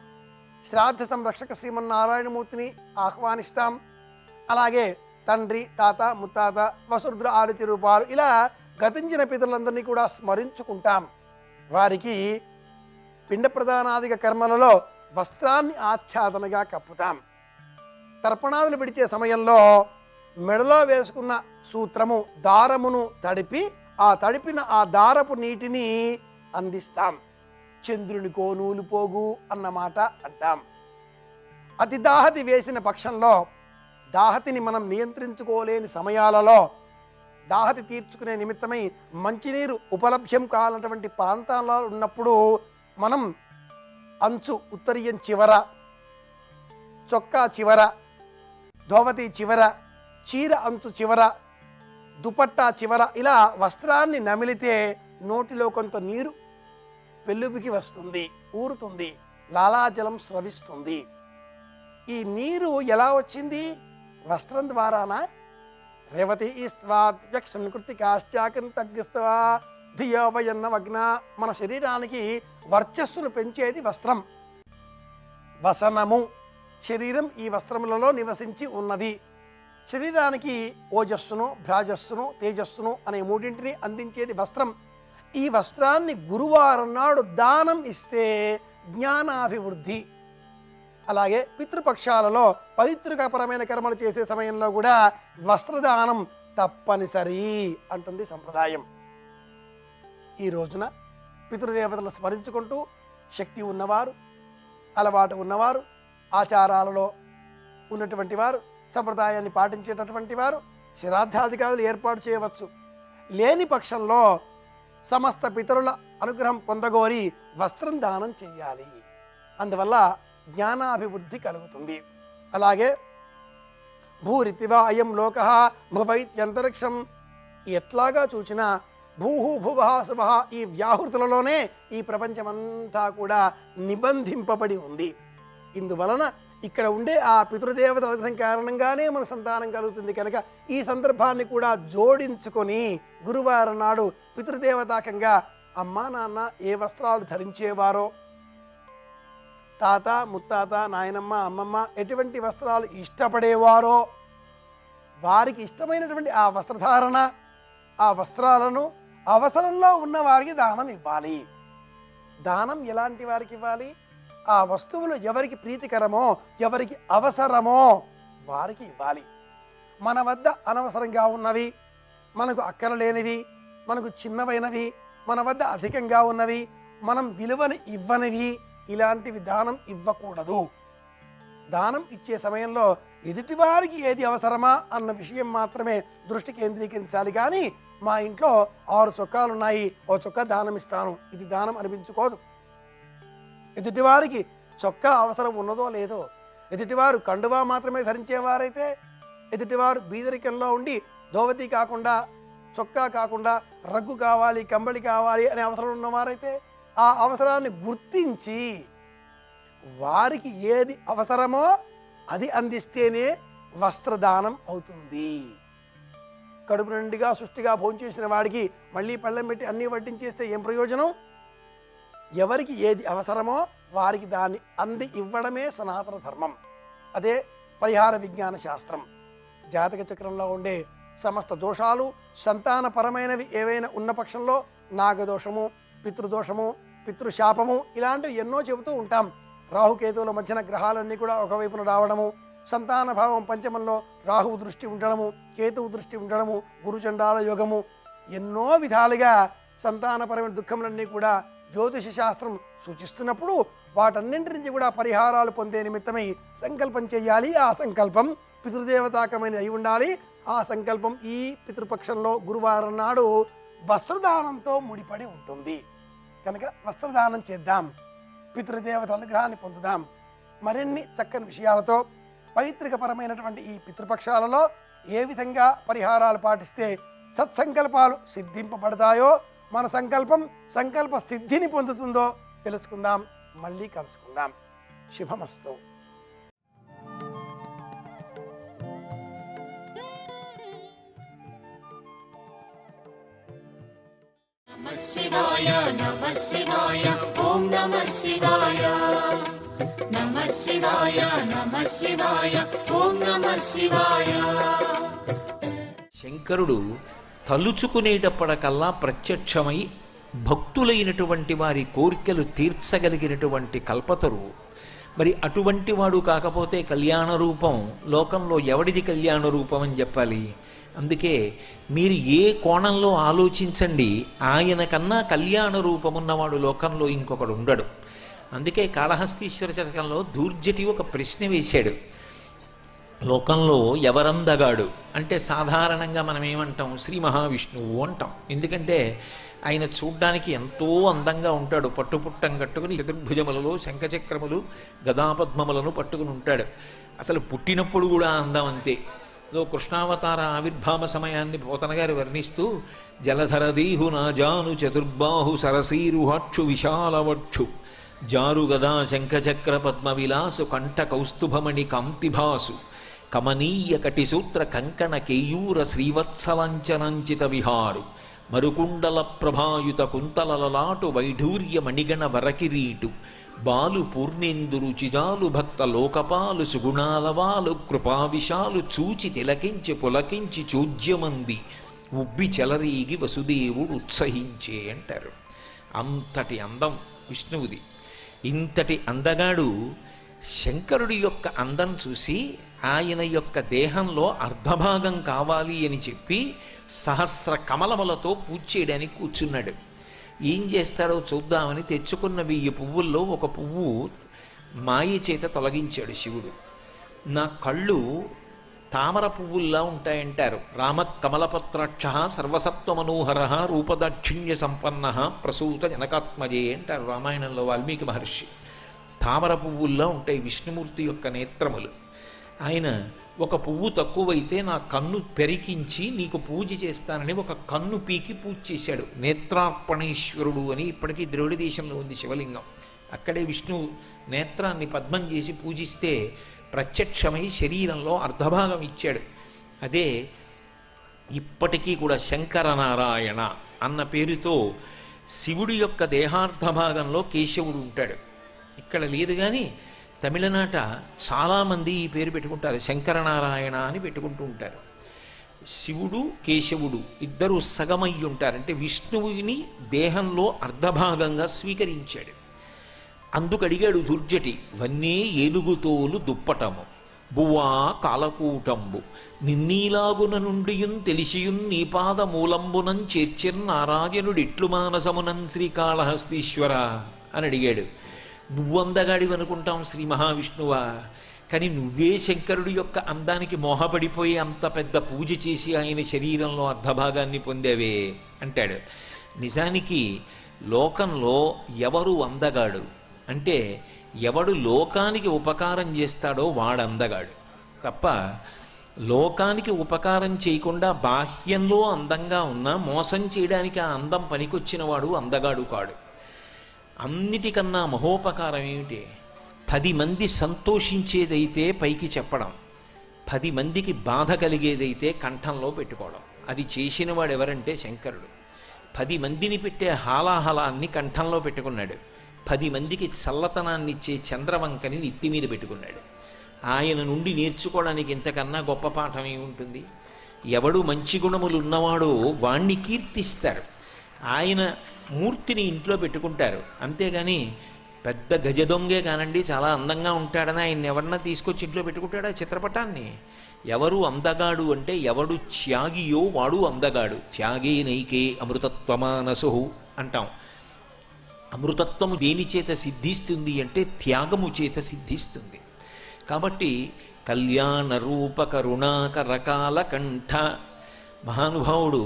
శ్రాద్ధ సంరక్షక శ్రీమన్నారాయణమూర్తిని ఆహ్వానిస్తాం. అలాగే తండ్రి, తాత, ముత్తాత, వసురుద్ర ఆదిత్య రూపాలు ఇలా గతించిన పితరులందరినీ కూడా స్మరించుకుంటాం. వారికి పిండ ప్రదానాదిక కర్మలలో వస్త్రాన్ని ఆచ్ఛాదనగా కప్పుతాం. తర్పణాదులు విడిచే సమయంలో మెడలో వేసుకున్న సూత్రము దారమును తడిపి ఆ తడిపిన ఆ దారపు నీటిని అందిస్తాం. చంద్రునికో నూలు పోగు అన్నమాట అంటాం. అతి దాహతి వేసిన పక్షంలో దాహతిని మనం నియంత్రించుకోలేని సమయాలలో దాహతి తీర్చుకునే నిమిత్తమై మంచినీరు ఉపలభ్యం కావాలన్నటువంటి ప్రాంతాలలో ఉన్నప్పుడు మనం అంచు ఉత్తరీయం చివర, చొక్కా చివర, ధోవతి చివర, చీర అంచు చివర, దుపట్టా చివర ఇలా వస్త్రాన్ని నమిలితే నోటిలో కొంత నీరు పెళ్ళుబికి వస్తుంది, ఊరుతుంది, లాలాజలం స్రవిస్తుంది. ఈ నీరు ఎలా వచ్చింది? వస్త్రం ద్వారానా? రేవతి ఈస్వాక్షకృతికాశ్చాకంతగ్స్తవా ధియోవయన్న వగ్న. మన శరీరానికి వర్చస్సును పెంచేది వస్త్రం. వసనము శరీరం ఈ వస్త్రములలో నివసించి ఉన్నది. శరీరానికి ఓజస్సును, భ్రాజస్సును, తేజస్సును అనే మూడింటిని అందించేది వస్త్రం. ఈ వస్త్రాన్ని గురువారం నాడు దానం ఇస్తే జ్ఞానాభివృద్ధి. అలాగే పితృపక్షాలలో పవిత్రపరమైన కర్మలు చేసే సమయంలో కూడా వస్త్రదానం తప్పనిసరి అంటుంది సంప్రదాయం. ఈ రోజున పితృదేవతలను స్మరించుకుంటూ శక్తి ఉన్నవారు, అలవాటు ఉన్నవారు, ఆచారాలలో ఉన్నటువంటి వారు, సంప్రదాయాన్ని పాటించేటటువంటి వారు శ్రాద్ధాధికారులు ఏర్పాటు చేయవచ్చు. లేని పక్షంలో సమస్త పితరుల అనుగ్రహం పొందగోరి వస్త్రం దానం చేయాలి. అందువల్ల జ్ఞానాభివృద్ధి కలుగుతుంది. అలాగే భూరితివా అయం లోక భువైత్యంతరిక్షం, ఎట్లాగా చూసినా భూహు భువః శుభః ఈ వ్యాహృతులలోనే ఈ ప్రపంచమంతా కూడా నిబంధింపబడి ఉంది. ఇందువలన ఇక్కడ ఉండే ఆ పితృదేవతల అనుగ్రహం కారణంగానే మన సంతానం కలుగుతుంది. కనుక ఈ సందర్భాన్ని కూడా జోడించుకొని గురువారం నాడు పితృదేవతాకంగా అమ్మా నాన్న ఏ వస్త్రాలు ధరించేవారో, తాత ముత్తాత నాయనమ్మ అమ్మమ్మ ఎటువంటి వస్త్రాలు ఇష్టపడేవారో వారికి ఇష్టమైనటువంటి ఆ వస్త్రధారణ, ఆ వస్త్రాలను అవసరంలో ఉన్న వారికి దానం ఇవ్వాలి. దానం ఎలాంటి వారికి ఇవ్వాలి? ఆ వస్తువులు ఎవరికి ప్రీతికరమో, ఎవరికి అవసరమో వారికి ఇవ్వాలి. మన వద్ద అనవసరంగా ఉన్నవి, మనకు అక్కరలేనివి, మనకు చిన్నవైనవి, మన వద్ద అధికంగా ఉన్నవి, మనం విలువని ఇవ్వనివి, ఇలాంటివి దానం ఇవ్వకూడదు. దానం ఇచ్చే సమయంలో ఎదుటివారికి ఏది అవసరమా అన్న విషయం మాత్రమే దృష్టి కేంద్రీకరించాలి. కానీ మా ఇంట్లో 6 చొక్కాలు ఉన్నాయి, ఓ చొక్కా దానం ఇస్తాను, ఇది దానం అనిపించుకోదు. ఎదుటివారికి చొక్కా అవసరం ఉన్నదో లేదో, ఎదుటివారు కండువా మాత్రమే ధరించేవారైతే, ఎదుటివారు బీదరికంలో ఉండి దోవతి కాకుండా, చొక్కా కాకుండా రగ్గు కావాలి, కంబళి కావాలి అనే అవసరం ఉన్నవారైతే ఆ అవసరాన్ని గుర్తించి వారికి ఏది అవసరమో అది అందిస్తేనే వస్త్రదానం అవుతుంది. కడుపు నిండుగా సుష్టిగా భోంచేసిన వాడికి మళ్ళీ పళ్ళెం పెట్టి అన్నీ వడ్డించేస్తే ఏం ప్రయోజనం? ఎవరికి ఏది అవసరమో వారికి దాన్ని అంది ఇవ్వడమే సనాతన ధర్మం. అదే పరిహార విజ్ఞాన శాస్త్రం. జాతక చక్రంలో ఉండే సమస్త దోషాలు, సంతానపరమైనవి ఏవైనా ఉన్న పక్షంలో నాగదోషము, పితృదోషము, పితృశాపము ఇలాంటివి ఎన్నో చెబుతూ ఉంటాం. రాహుకేతువుల మధ్యన గ్రహాలన్నీ కూడా ఒకవైపున రావడము, సంతాన భావం పంచమంలో రాహువు దృష్టి ఉండడము, కేతువు దృష్టి ఉండడము, గురుచండాల యోగము, ఎన్నో విధాలుగా సంతానపరమైన దుఃఖములన్నీ కూడా జ్యోతిష శాస్త్రం సూచిస్తున్నప్పుడు వాటన్నింటి నుంచి కూడా పరిహారాలు పొందే నిమిత్తమై సంకల్పం చేయాలి. ఆ సంకల్పం పితృదేవతాకమైన అయి ఉండాలి. ఆ సంకల్పం ఈ పితృపక్షంలో గురువారం నాడు వస్త్రదానంతో ముడిపడి ఉంటుంది. కనుక వస్త్రదానం చేద్దాం, పితృదేవత అనుగ్రహాన్ని పొందుదాం. మరిన్ని చక్కని విషయాలతో పైతృకపరమైనటువంటి ఈ పితృపక్షాలలో ఏ విధంగా పరిహారాలు పాటిస్తే సత్సంకల్పాలు సిద్ధింపబడతాయో, మన సంకల్పం సంకల్ప సిద్ధిని పొందుతుందో తెలుసుకుందాం. మళ్ళీ కలుసుకుందాం. శుభమస్తు.
నమః శివాయ నమః శివాయ ఓం నమః శివాయ నమః శివాయ నమః శివాయ ఓం నమః శివాయ.
శంకరుడు తలుచుకునేటప్పటికల్లా ప్రత్యక్షమై భక్తులైనటువంటి వారి కోరికలు తీర్చగలిగినటువంటి కల్పతరు. మరి అటువంటి వాడు కాకపోతే కళ్యాణ రూపం లోకంలో ఎవడిది కళ్యాణ రూపం అని చెప్పాలి? అందుకే మీరు ఏ కోణంలో ఆలోచించండి, ఆయన కన్నా కళ్యాణ రూపమున్నవాడు లోకంలో ఇంకొకడు ఉండడు. అందుకే కాళహస్తీశ్వర శతకంలో దూర్జటి ఒక ప్రశ్న వేశాడు. లోకంలో ఎవరందగాడు అంటే సాధారణంగా మనం ఏమంటాం? శ్రీ మహావిష్ణువు అంటాం. ఎందుకంటే ఆయన చూడ్డానికి ఎంతో అందంగా ఉంటాడు. పట్టుపుట్టం కట్టుకుని చతుర్భుజములలో శంఖచక్రములు గదాపద్మములను పట్టుకుని ఉంటాడు. అసలు పుట్టినప్పుడు కూడా అందం అంతే. కృష్ణావతార ఆవిర్భావ సమయాన్ని పోతన గారు వర్ణిస్తూ జలధరదీహు నాజాను చతుర్బాహు సరసీరుహక్షు విశాలవక్షు జారు గదా శంఖచక్ర పద్మ విలాసు కంఠ కౌస్తుభమణి కాంతిభాసు కమనీయ కటిసూత్ర కంకణ కేయూర శ్రీవత్సలాంచనంచిత విహారు మరుకుండల ప్రభాయుత కుంతలలలాటు వైఢూర్య మణిగణ వరకిరీటు బాలు పూర్ణేందురు చిజాలు భక్త లోకపాలు సుగుణాలవాలు కృపావిశాలు చూచి తిలకించి పులకించి చూజ్యమంది ఉబ్బి చెలరీగి వసుదేవుడు ఉత్సహించే అంటారు. అంతటి అందం విష్ణువుది. ఇంతటి అందగాడు శంకరుడి యొక్క అందం చూసి ఆయన యొక్క దేహంలో అర్ధభాగం కావాలి అని చెప్పి సహస్ర కమలములతో పూజ చేయడానికి కూర్చున్నాడు. ఏం చేస్తాడో చూద్దామని తెచ్చుకున్న 1000 పువ్వుల్లో ఒక పువ్వు మాయ చేత తొలగించాడు శివుడు. నా కళ్ళు తామర పువ్వుల్లా ఉంటాయంటారు. రామ కమలపత్రాక్ష సర్వసత్వమనోహర రూపదాక్షిణ్య సంపన్న ప్రసూత జనకాత్మజే అంటారు రామాయణంలో వాల్మీకి మహర్షి. తామర పువ్వుల్లా ఉంటాయి విష్ణుమూర్తి యొక్క నేత్రములు. ఆయన ఒక పువ్వు తక్కువైతే నా కన్ను పెరికించి నీకు పూజ చేస్తానని ఒక కన్ను పీకి పూజ చేశాడు. నేత్రార్పణేశ్వరుడు అని ఇప్పటికీ ద్రవిడ దేశంలో ఉంది శివలింగం. అక్కడే విష్ణువు నేత్రాన్ని పద్మం చేసి పూజిస్తే ప్రత్యక్షమై శరీరంలో అర్ధభాగం ఇచ్చాడు. అదే ఇప్పటికీ కూడా శంకరనారాయణ అన్న పేరుతో శివుడి యొక్క దేహార్ధభాగంలో కేశవుడు ఉంటాడు. ఇక్కడ లేదు కానీ తమిళనాట చాలామంది ఈ పేరు పెట్టుకుంటారు, శంకరనారాయణ అని పెట్టుకుంటూ ఉంటారు. శివుడు కేశవుడు ఇద్దరు సగమయ్యి ఉంటారు. అంటే విష్ణువుని దేహంలో అర్ధభాగంగా స్వీకరించాడు. అందుకడిగాడు దుర్జటి, వన్నే ఏనుగుతోలు దుప్పటము బువ్వా కాలకూటంబు నిన్నీలాగున నుండియున్ తెలిసియున్ నీపాద మూలంబునం చేర్చిన్ నారాయణుడిట్లు మానసమునన్ శ్రీకాళహస్తీశ్వర అని అడిగాడు. నువ్వందగాడివి అనుకుంటాం శ్రీ మహావిష్ణువా, కానీ నువ్వే శంకరుడి యొక్క అందానికి మోహపడిపోయి అంత పెద్ద పూజ చేసి ఆయన శరీరంలో అర్ధభాగాన్ని పొందేవే అంటాడు. నిజానికి లోకంలో ఎవరు అందగాడు అంటే ఎవడు లోకానికి ఉపకారం చేస్తాడో వాడు అందగాడు తప్ప, లోకానికి ఉపకారం చేయకుండా బాహ్యంలో అందంగా ఉన్నా మోసం చేయడానికి ఆ అందం పనికొచ్చిన వాడు అందగాడు కాడు. అన్నిటికన్నా మహోపకారం ఏమిటి? 10 మంది సంతోషించేదైతే పైకి చెప్పడం, 10 మందికి బాధ కలిగేదైతే కంఠంలో పెట్టుకోవడం. అది చేసిన వాడు ఎవరంటే శంకరుడు. 10 మందిని పెట్టే హాలాహలాన్ని కంఠంలో పెట్టుకున్నాడు. 10 మందికి చల్లతనాన్ని ఇచ్చే చంద్రవంకని నెత్తి మీద పెట్టుకున్నాడు. ఆయన నుండి నేర్చుకోవడానికి ఇంతకన్నా గొప్ప పాఠం ఏముంటుంది? ఎవడు మంచి గుణములు ఉన్నవాడో వాణ్ణి కీర్తిస్తారు. ఆయన మూర్తిని ఇంట్లో పెట్టుకుంటారు. అంతేగాని పెద్ద గజ దొంగే కానండి చాలా అందంగా ఉంటాడని ఆయన ఎవరన్నా తీసుకొచ్చి ఇంట్లో పెట్టుకుంటాడా చిత్రపటాన్ని? ఎవరు అందగాడు అంటే ఎవడు త్యాగియో వాడు అందగాడు. త్యాగే నైకే అమృతత్వమానసు అంటాం. అమృతత్వము దేని చేత సిద్ధిస్తుంది అంటే త్యాగము చేత సిద్ధిస్తుంది. కాబట్టి కళ్యాణ రూప కరుణాకరకాల కంఠ మహానుభావుడు,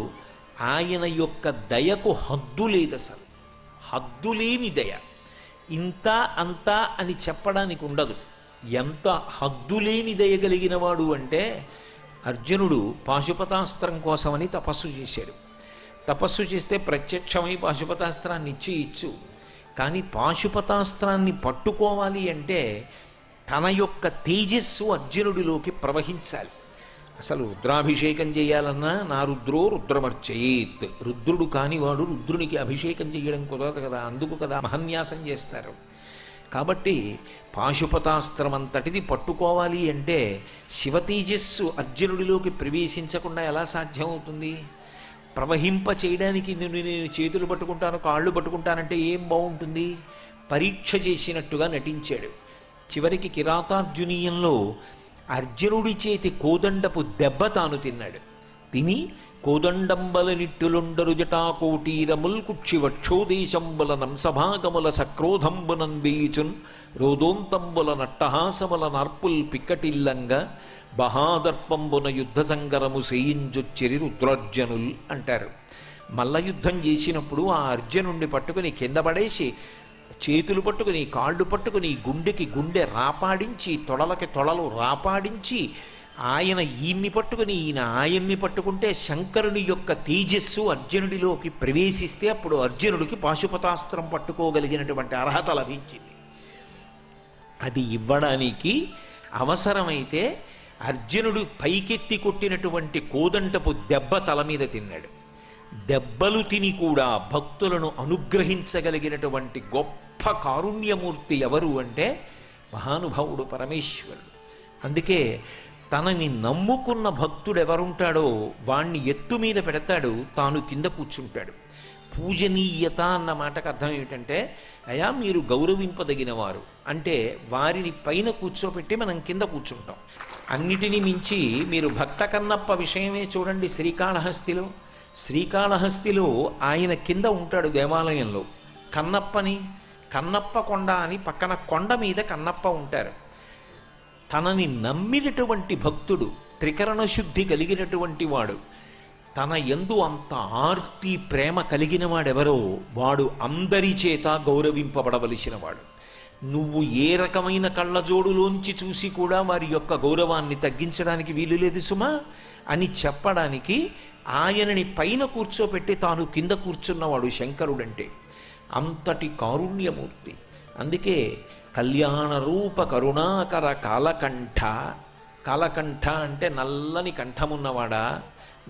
ఆయన యొక్క దయకు హద్దు లేదు, అసలు హద్దులేని దయ. ఇంత అంతా అని చెప్పడానికి ఉండదు. ఎంత హద్దులేని దయగలిగిన వాడు అంటే అర్జునుడు పాశుపతాస్త్రం కోసమని తపస్సు చేశాడు. తపస్సు చేస్తే ప్రత్యక్షమై పాశుపతాస్త్రాన్ని ఇచ్చు. కానీ పాశుపతాస్త్రాన్ని పట్టుకోవాలి అంటే తన యొక్క తేజస్సు అర్జునుడిలోకి ప్రవహించాలి. అసలు రుద్రాభిషేకం చేయాలన్నా నా రుద్రో రుద్రమర్చయేత్, రుద్రుడు కానివాడు రుద్రునికి అభిషేకం చేయడం కుదరదు కదా, అందుకు కదా మహన్యాసం చేస్తారు. కాబట్టి పాశుపతాస్త్రం అంతటిది పట్టుకోవాలి అంటే శివతేజస్సు అర్జునుడిలోకి ప్రవేశించకుండా ఎలా సాధ్యమవుతుంది? ప్రవహింప చేయడానికి నేను చేతులు పట్టుకుంటాను కాళ్ళు పట్టుకుంటానంటే ఏం బాగుంటుంది? పరీక్ష చేసినట్టుగా నటించాడు. చివరికి కిరాతార్జునీయంలో అర్జునుడి చేతి కోదండపు దెబ్బ తాను తిన్నాడు. తిని కోదండంబల నిట్టులుండరు జటాకోటీరముల్ కుక్షి వక్షోదేశంబుల నంసభాగముల సక్రోధంబునన్ వేయుచున్ రోదోంతంబుల నట్టహాసముల నార్పుల్ పిక్కటిల్లంగా బహాదర్పంబున యుద్ధ సంగరము సేయించొచ్చిరి రుద్రార్జనుల్ అంటారు. మల్ల యుద్ధం చేసినప్పుడు ఆ అర్జునుడిని పట్టుకుని కింద పడేసి చేతులు పట్టుకుని కాళ్ళు పట్టుకుని గుండెకి గుండె రాపాడించి తొడలకి తొడలు రాపాడించి ఆయన ఈయన్ని పట్టుకుని ఈయన ఆయన్ని పట్టుకుంటే శంకరుని యొక్క తేజస్సు అర్జునుడిలోకి ప్రవేశిస్తే అప్పుడు అర్జునుడికి పాశుపతాస్త్రం పట్టుకోగలిగినటువంటి అర్హత లభించింది. అది ఇవ్వడానికి అవసరమైతే అర్జునుడు పైకెత్తి కొట్టినటువంటి కోదంటపు దెబ్బ తల మీద తిన్నాడు. దెబ్బలు తిని కూడా భక్తులను అనుగ్రహించగలిగినటువంటి గొప్ప కారుణ్యమూర్తి ఎవరు అంటే మహానుభావుడు పరమేశ్వరుడు. అందుకే తనని నమ్ముకున్న భక్తుడు ఎవరుంటాడో వాణ్ణి ఎత్తు మీద పెడతాడు, తాను కింద కూర్చుంటాడు. పూజనీయత అన్న మాటకు అర్థం ఏమిటంటే అయా మీరు గౌరవింపదగినవారు అంటే వారిని పైన కూర్చోపెట్టి మనం కింద కూర్చుంటాం. అన్నిటినీ మించి మీరు భక్త కన్నప్ప విషయమే చూడండి. శ్రీకాళహస్తిలో ఆయన కింద ఉంటాడు దేవాలయంలో. కన్నప్ప కొండ అని పక్కన కొండ మీద కన్నప్ప ఉంటారు. తనని నమ్మినటువంటి భక్తుడు, త్రికరణ శుద్ధి కలిగినటువంటి వాడు, తన యందు అంత ఆర్తి ప్రేమ కలిగిన వాడెవరో వాడు అందరి చేత గౌరవింపబడవలసిన వాడు. నువ్వు ఏ రకమైన కళ్ళజోడులోంచి చూసి కూడా వారి యొక్క గౌరవాన్ని తగ్గించడానికి వీలు లేదు సుమా అని చెప్పడానికి ఆయనని పైన కూర్చోపెట్టి తాను కింద కూర్చున్నవాడు శంకరుడంటే. అంతటి కారుణ్యమూర్తి. అందుకే కళ్యాణ రూప కరుణాకర కాలకంఠ అంటే నల్లని కంఠమున్నవాడా.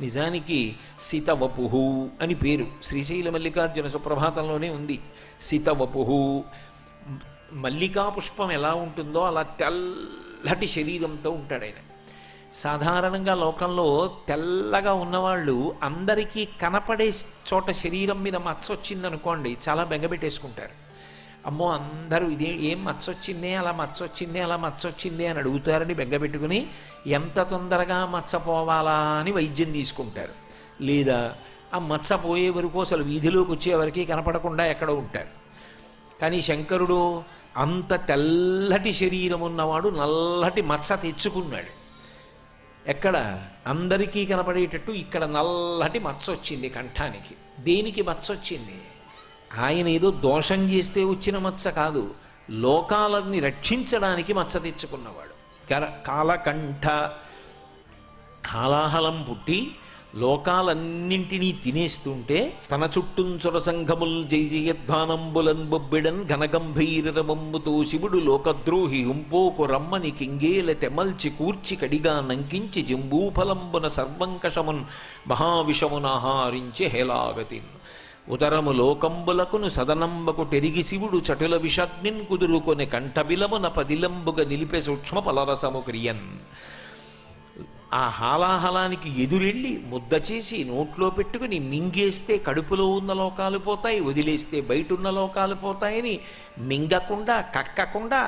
నిజానికి సితవపుహు అని పేరు. శ్రీశైల మల్లికార్జున సుప్రభాతంలోనే ఉంది. సితవపుహు, మల్లికా పుష్పం ఎలా ఉంటుందో అలా తెల్లటి శరీరంతో ఉంటాడు ఆయన. సాధారణంగా లోకంలో తెల్లగా ఉన్నవాళ్ళు అందరికీ కనపడే చోట శరీరం మీద మచ్చ వచ్చిందనుకోండి చాలా బెంగపెట్టేసుకుంటారు. అమ్మో అందరూ ఇదే ఏం మచ్చొచ్చిందే అలా మచ్చొచ్చిందే అలా మచ్చొచ్చిందే అని అడుగుతారని బెంగపెట్టుకుని ఎంత తొందరగా మచ్చపోవాలా అని వైద్యం తీసుకుంటారు. లేదా ఆ మచ్చ పోయే వరకు అసలు వీధిలోకి వచ్చేవరకు కనపడకుండా ఎక్కడ ఉంటారు. కానీ శంకరుడు అంత తెల్లటి శరీరం ఉన్నవాడు నల్లటి మచ్చ తెచ్చుకున్నాడు. ఎక్కడ అందరికీ కనపడేటట్టు ఇక్కడ నల్లటి మచ్చ వచ్చింది కంఠానికి. దేనికి మచ్చ వచ్చింది? ఆయన ఏదో దోషం చేస్తే వచ్చిన మచ్చ కాదు, లోకాలన్నీ రక్షించడానికి మచ్చ తెచ్చుకున్నవాడు. కాలకంఠ కాలాహలం పుట్టి లోకాలన్నింటినీ తినేస్తుంటే తన చుట్టూంచుర సంఘముల్ జయజయధ్వానంబులన్ బొబ్బిడన్ ఘనగంభీరవంబుతో శివుడు లోకద్రోహి హుంపోకు రమ్మని కింగేల తెమల్చి కూర్చి కడిగా నంకించి జింబూఫలంబున సర్వంకషమున్ మహావిషమునాహారించి హేలాగతిన్ ఉదరము లోకంబులకును సదనంబకు టెరిగి శివుడు చటుల విషగ్నిన్ కుదురుకొని కంఠబిలమున పదిలంబుగా నిలిపే సూక్ష్మ పలరసము క్రియన్. ఆ హాలాహలానికి ఎదురెళ్ళి ముద్ద చేసి నోట్లో పెట్టుకుని మింగేస్తే కడుపులో ఉన్న లోకాలు పోతాయి, వదిలేస్తే బయట ఉన్న లోకాలు పోతాయని మింగకుండా కక్కకుండా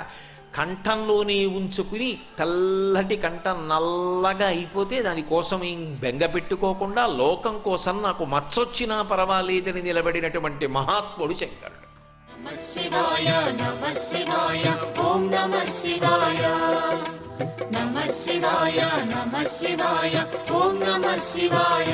కంఠంలోనే ఉంచుకుని తెల్లటి కంఠం నల్లగా అయిపోతే దానికోసం ఏం బెంగ పెట్టుకోకుండా లోకం కోసం నాకు మచ్చొచ్చినా పర్వాలేదని నిలబడినటువంటి మహాత్ముడు శంకరుడు.
నమః శివాయ నమః శివాయ ఓం నమః శివాయ నమః శివాయ నమః శివాయ ఓం నమః శివాయ.